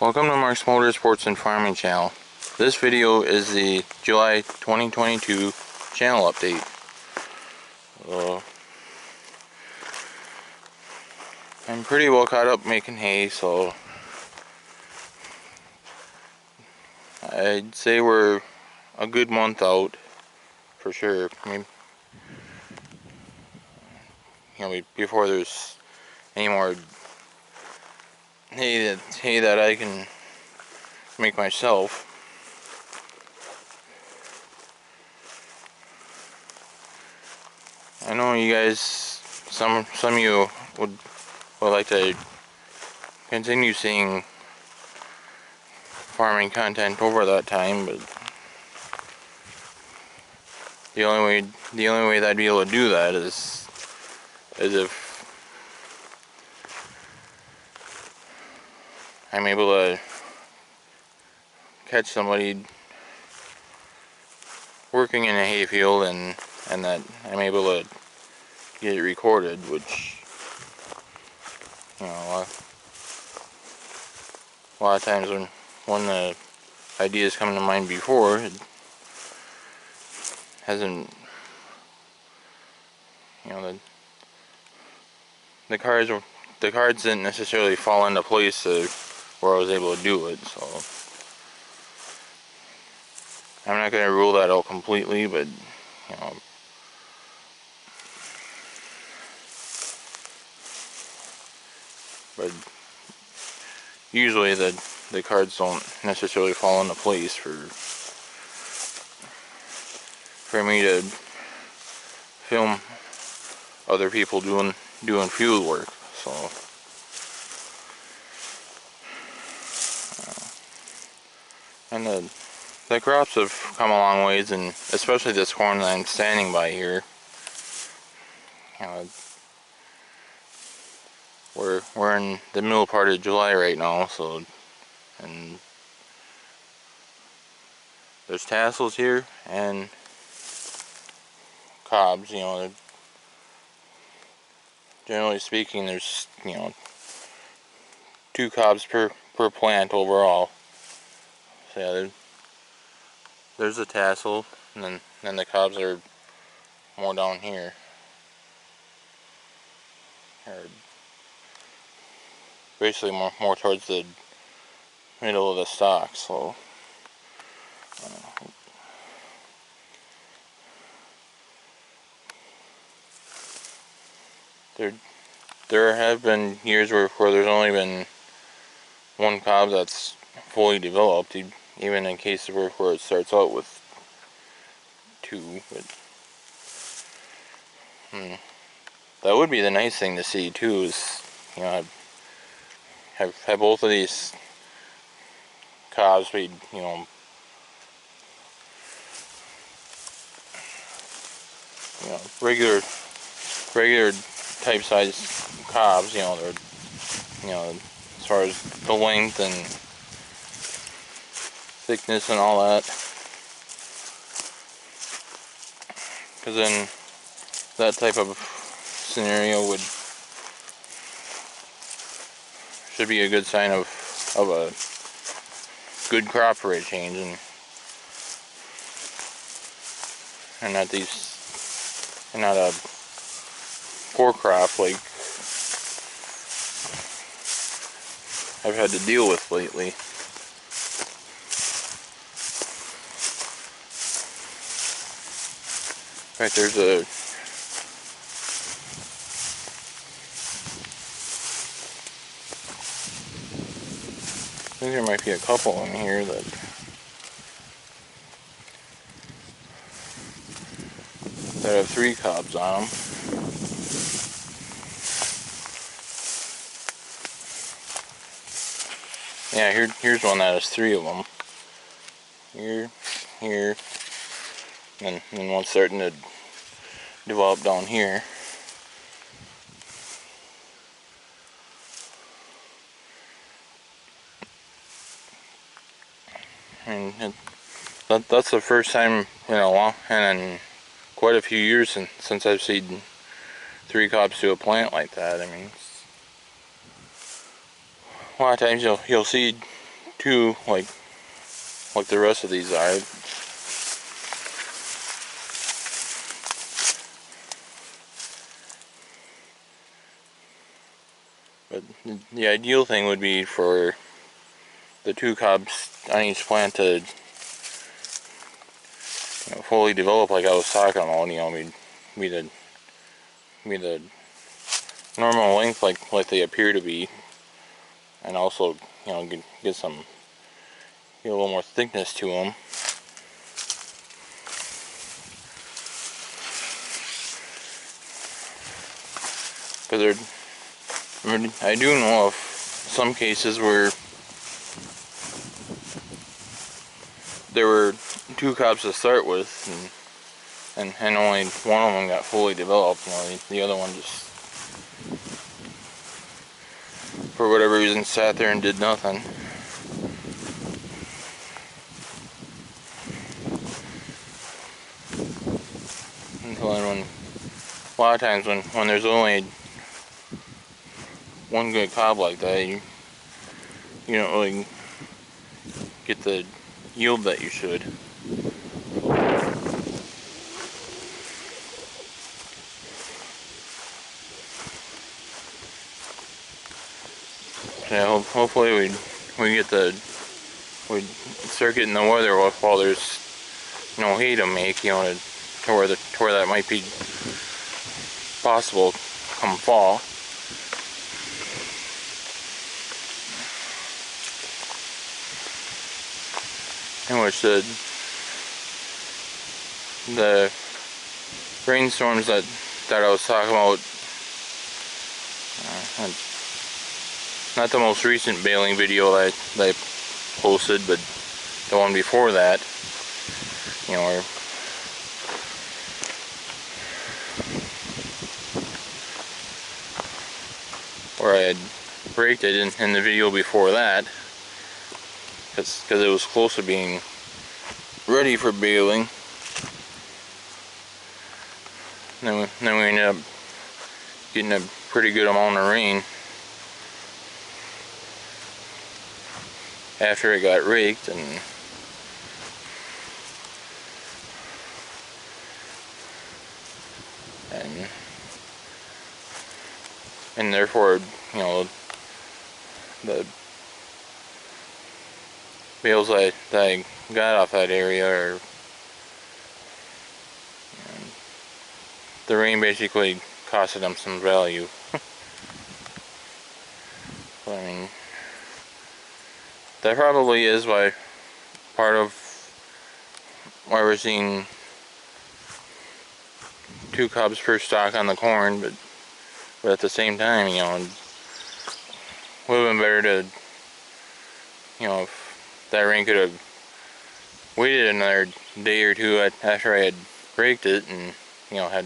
Welcome to Mark's Motorsports and Farming channel. This video is the July 2022 channel update. I'm pretty well caught up making hay, so I'd say we're a good month out for sure. Maybe, before there's any more hay that I can make myself. I know you guys, some of you would like to continue seeing farming content over that time, but the only way that I'd be able to do that is if I'm able to catch somebody working in a hayfield and that I'm able to get it recorded, which, you know, a lot of times when the ideas come to mind before, it hasn't, you know, the cards didn't necessarily fall into place where I was able to do it. So I'm not going to rule that out completely, but you know, but usually the cards don't necessarily fall into place for me to film other people doing field work. So and the crops have come a long ways, and especially this corn that I'm standing by here. You know, we're in the middle part of July right now, so, and there's tassels here and cobs. You know, generally speaking, there's, you know, 2 cobs per plant overall. So yeah, there's the tassel, and then the cobs are more down here. Or basically more towards the middle of the stalk. So there have been years where there's only been 1 cob that's fully developed, even in cases where it starts out with 2. But that would be the nice thing to see too, is, you know, have both of these cobs be, you know, regular type size cobs. You know, they're, you know, as far as the length and thickness and all that, because then that type of scenario should be a good sign of a good crop rate change, and not a poor crop like I've had to deal with lately. In fact, there's I think there might be a couple in here that have 3 cobs on them. Yeah, here's one that has 3 of them. Here, and one starting to develop down here. And that's the first time in a long, and in quite a few years since I've seen 3 cobs to a plant like that. I mean, a lot of times you'll see too, like the rest of these are. But the ideal thing would be for the 2 cobs on each plant to, you know, fully develop, like I was talking about. You know, be the normal length, like they appear to be, and also, you know, get a little more thickness to them. Because I do know of some cases where there were 2 cobs to start with, and only one of them got fully developed. You know, the other one just, for whatever reason, sat there and did nothing. Until then, a lot of times when there's only one good cob like that, you don't really get the yield that you should. Yeah, hopefully we start getting the weather while there's no hay to make, you know, to where that might be possible come fall. In which the rainstorms that I was talking about, not the most recent baling video that I posted, but the one before that, you know, where I had raked it in the video before that, because it was close to being ready for baling. Then we ended up getting a pretty good amount of rain after it got raked, and therefore, you know, the bales that I got off that area, the rain basically costed them some value. But, I mean, that probably is part of why we're seeing 2 cobs per stalk on the corn, but at the same time, you know, it would have been better to, you know, if that rain could have waited another day or two after I had raked it, and, you know,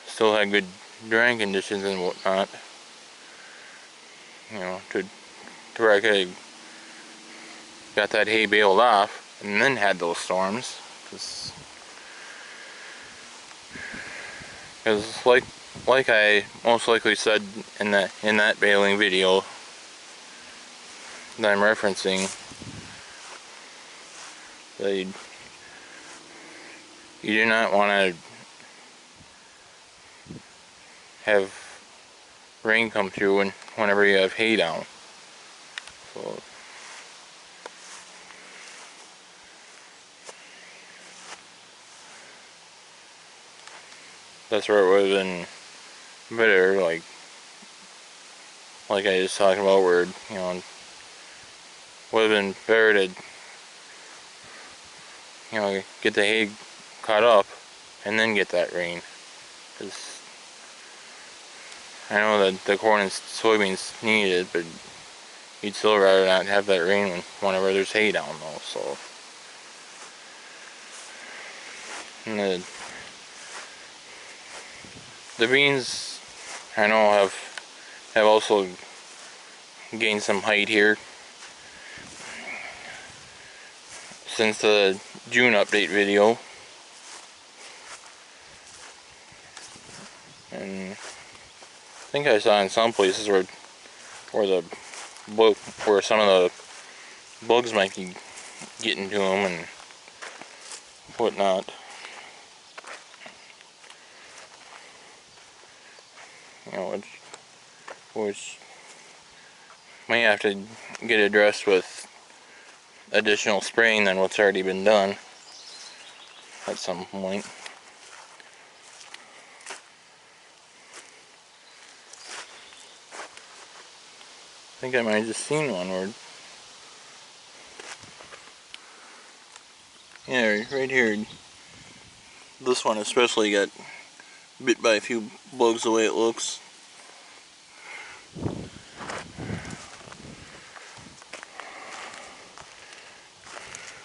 still had good drying conditions and whatnot, you know, to where I could have got that hay baled off and then had those storms. Because like I most likely said in that baling video that I'm referencing, that you do not want to have rain come through whenever you have hay down. So that's where it would have been better, like I just talked about, where, you know, would have been better to, you know, get the hay caught up and then get that rain. Because I know that the corn and soybeans need it, but you'd still rather not have that rain whenever there's hay down, though. So, and the beans, I know, have also gained some height here since the June update video, and I think I saw in some places where some of the bugs might be getting to them and whatnot. You know, which may have to get addressed with additional spraying than what's already been done at some point. I think I might have just seen one where, yeah, right here, this one especially got bit by a few bugs the way it looks.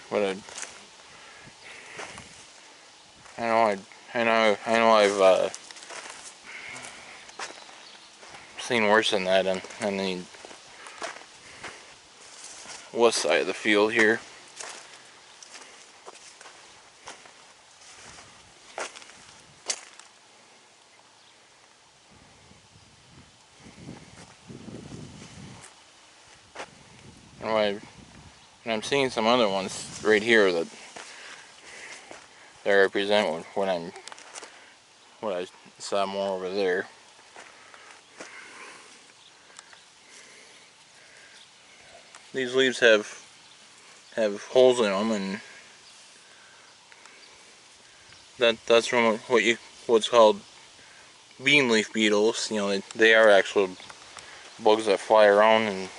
But I know I've seen worse than that on the west side of the field here. And I'm seeing some other ones right here that represent what I saw more over there. These leaves have holes in them, and that's from what's called bean leaf beetles. You know, they are actual bugs that fly around and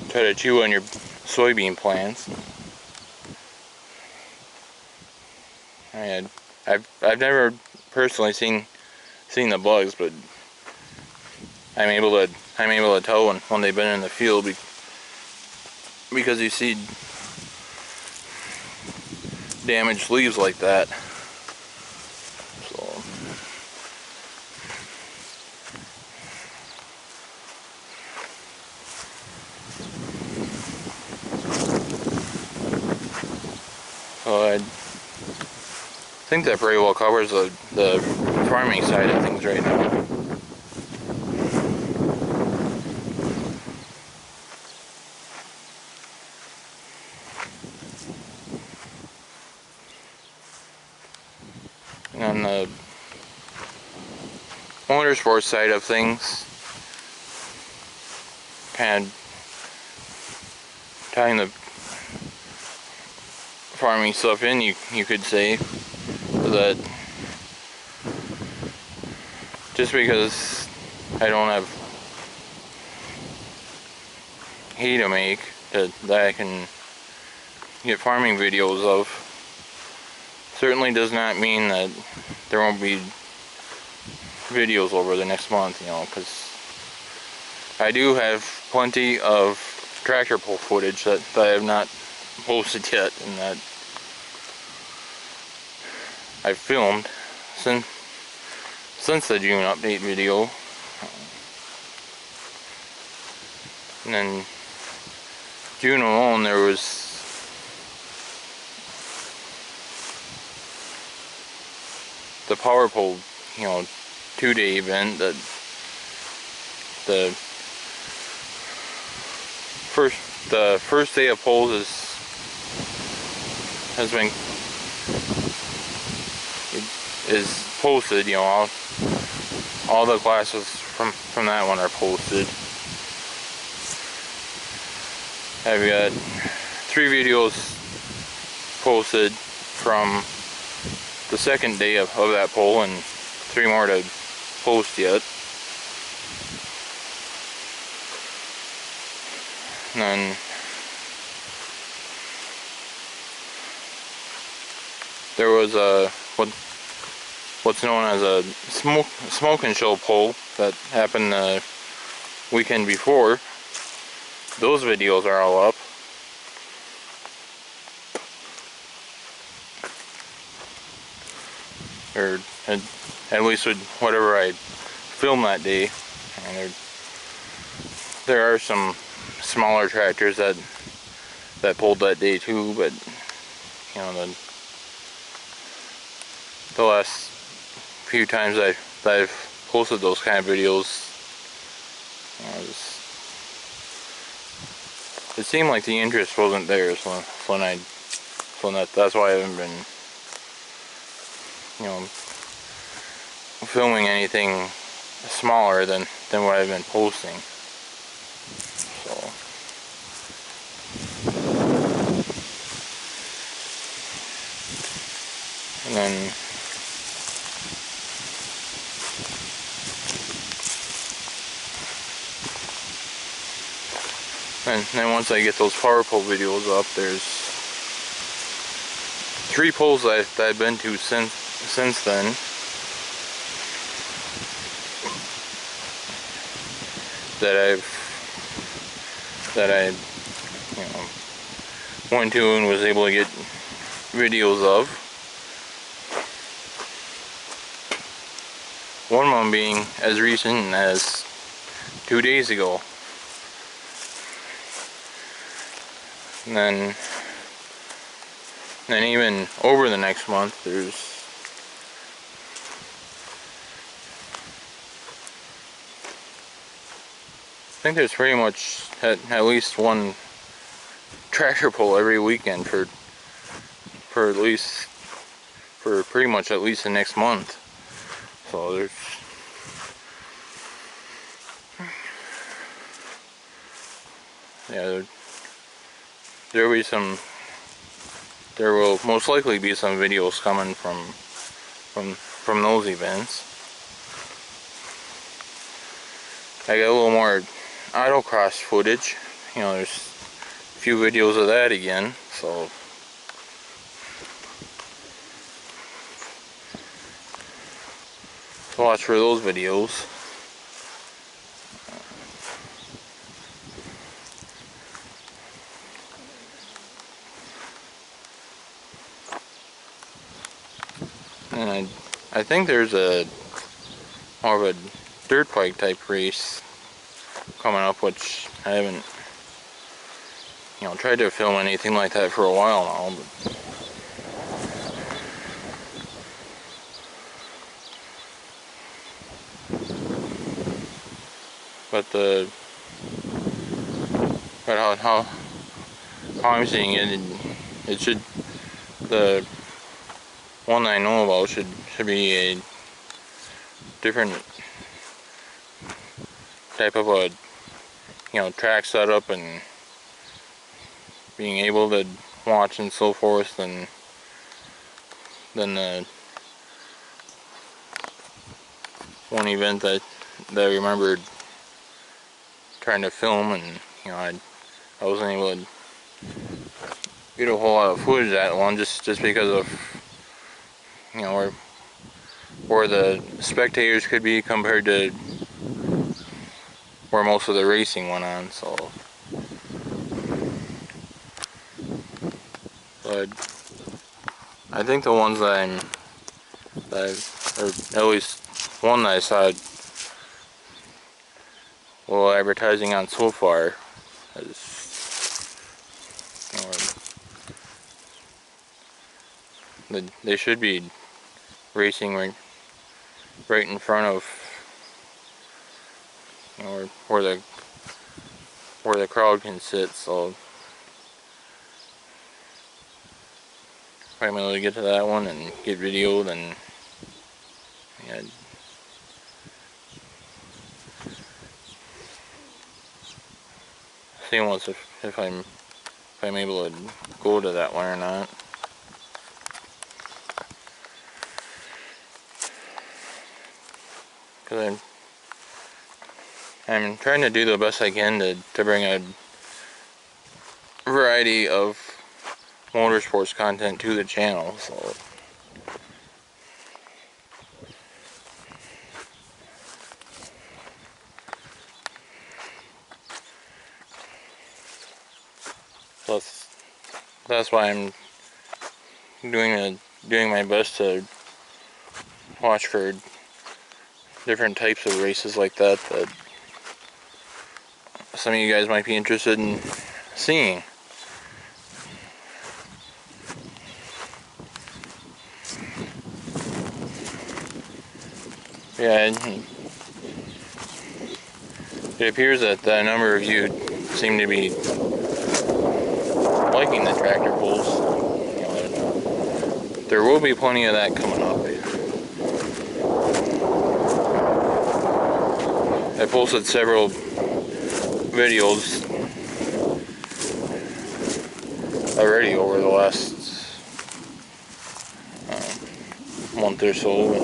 try to chew on your soybean plants. I've never personally seen the bugs, but I'm able to tell when they've been in the field because you see damaged leaves like that. So I think that pretty well covers the farming side of things right now. And on the motorsport side of things, kind of tying the farming stuff in, you could say that just because I don't have hay to make that I can get farming videos of, certainly does not mean that there won't be videos over the next month, you know, because I do have plenty of tractor pull footage that I have not posted yet, and that I've filmed since the June update video. And then June alone, there was the power pole, you know, 2-day event that the first day of polls is posted. You know, all the classes from that one are posted. I've got 3 videos posted from the second day of that poll, and 3 more to post yet. And then there was what's known as a smoke and show poll that happened the weekend before. Those videos are all up. Or at least with whatever I filmed that day. And there are some smaller tractors that pulled that day too, but you know, the last few times I've posted those kind of videos, it seemed like the interest wasn't there, so that's why I haven't been, you know, filming anything smaller than what I've been posting. So and then once I get those power pole videos up, there's 3 poles that I've been to since then. That I you know, went to and was able to get videos of. One of them being as recent as 2 days ago. And then even over the next month, I think there's pretty much at least one tractor pull every weekend for pretty much at least the next month. So there will most likely be some videos coming from those events. I got a little more autocross footage. You know, there's a few videos of that again, so watch for those videos. And I think there's more of a dirt bike type race coming up, which I haven't, you know, tried to film anything like that for a while now. But how I'm seeing it, the one that I know about should be a different type of a, you know, track setup and being able to watch and so forth than the one event that I remembered trying to film, and you know, I wasn't able to get a whole lot of footage of that one just because of, you know, where the spectators could be compared to where most of the racing went on. So, but I think the ones or at least one that I saw little advertising on so far is, you know, they should be racing right in front of, you know, where the crowd can sit. So if I'm able to get to that one and get videoed, and yeah, see once if I'm able to go to that one or not. Because I'm trying to do the best I can to bring a variety of motorsports content to the channel. So that's why I'm doing my best to watch for different types of races like that some of you guys might be interested in seeing. Yeah, it appears that a number of you seem to be liking the tractor pulls. You know, there will be plenty of that coming up. I posted several videos already over the last month or so, and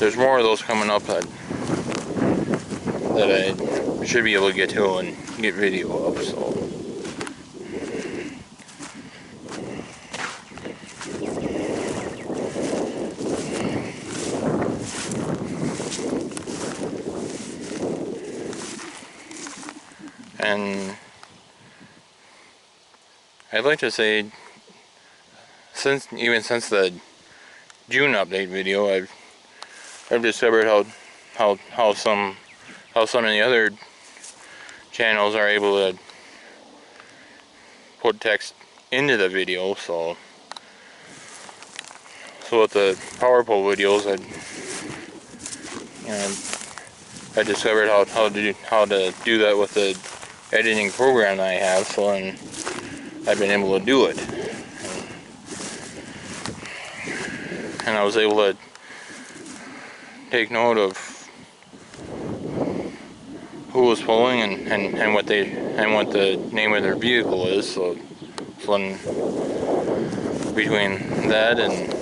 there's more of those coming up that I should be able to get to and get video of. So and I'd like to say, since the June update video, I've discovered how some of the other channels are able to put text into the video. So with the power pole videos, I discovered how to do that with the editing program that I have. So then I've been able to do it, and I was able to take note of who was pulling and what the name of their vehicle is. So then between that and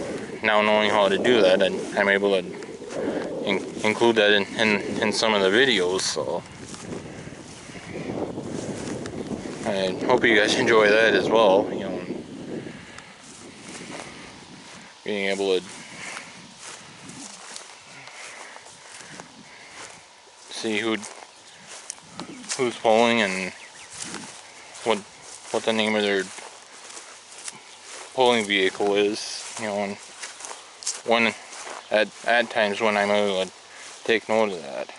now knowing how to do that, and I'm able to include that in some of the videos. So I hope you guys enjoy that as well. You know, being able to see who's pulling and what the name of their pulling vehicle is. You know, and when at times when I'm able to take note of that.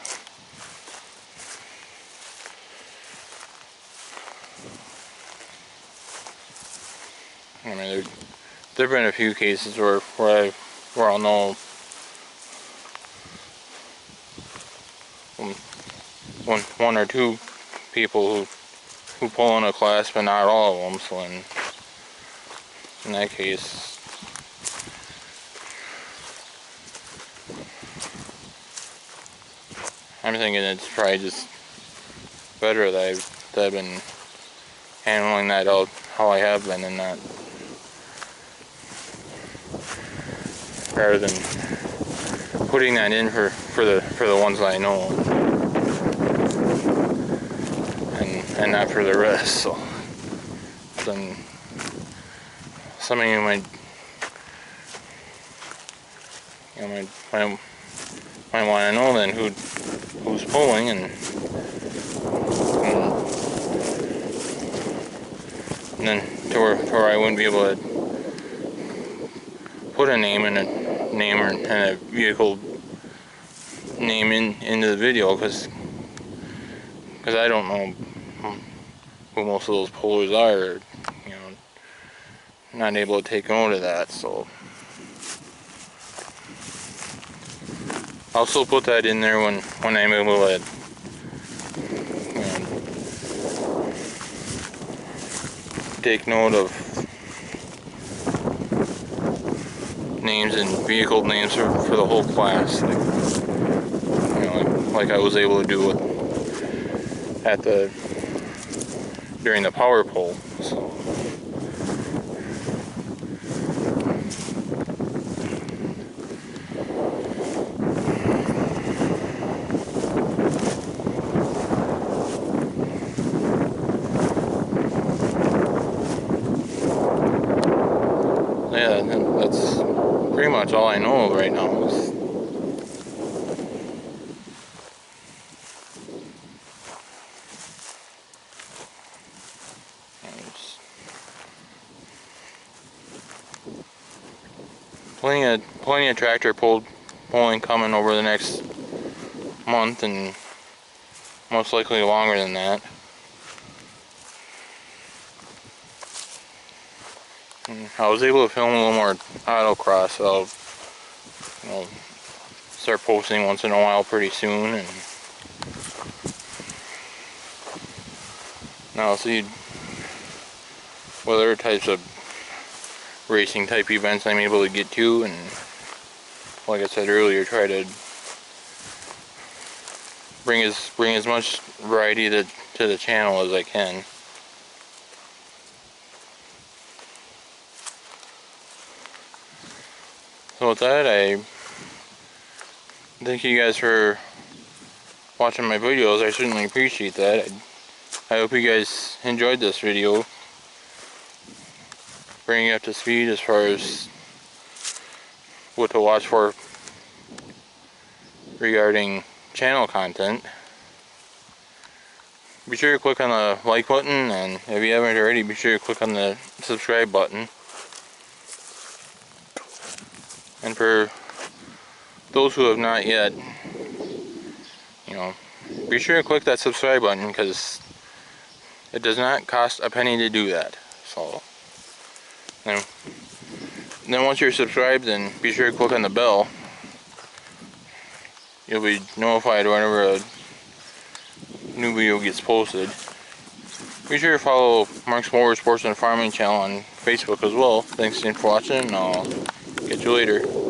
I mean, there've been a few cases where I'll know one or two people who pull in a class, but not all of them. So in that case, I'm thinking it's probably just better that I've been handling that out how I have been, and not rather than putting that in for the ones that I know, and not for the rest. So then some of you might want to know then who's pulling, and then to where I wouldn't be able to put a name and a vehicle name into the video, because I don't know who most of those pullers are. You know, not able to take note of that. So I'll still put that in there when I'm able to, you know, take note of names and vehicle names for the whole class, like I was able to do during the power pole. So yeah, that's pretty much all I know of right now. Plenty of tractor pulling coming over the next month, and most likely longer than that. And I was able to film a little more autocross, so I'll start posting once in a while pretty soon. And now, see, what other types of racing type events I'm able to get to, and like I said earlier, try to bring as much variety to the channel as I can. So with that, I thank you guys for watching my videos. I certainly appreciate that. I hope you guys enjoyed this video, bringing you up to speed as far as what to watch for regarding channel content. Be sure to click on the like button, and if you haven't already, be sure to click on the subscribe button. And for those who have not yet, be sure to click that subscribe button, because it does not cost a penny to do that. So then once you're subscribed, then be sure to click on the bell. You'll be notified whenever a new video gets posted. Be sure to follow Mark's Motorsports and Farming channel on Facebook as well. Thanks again for watching, and I'll catch you later.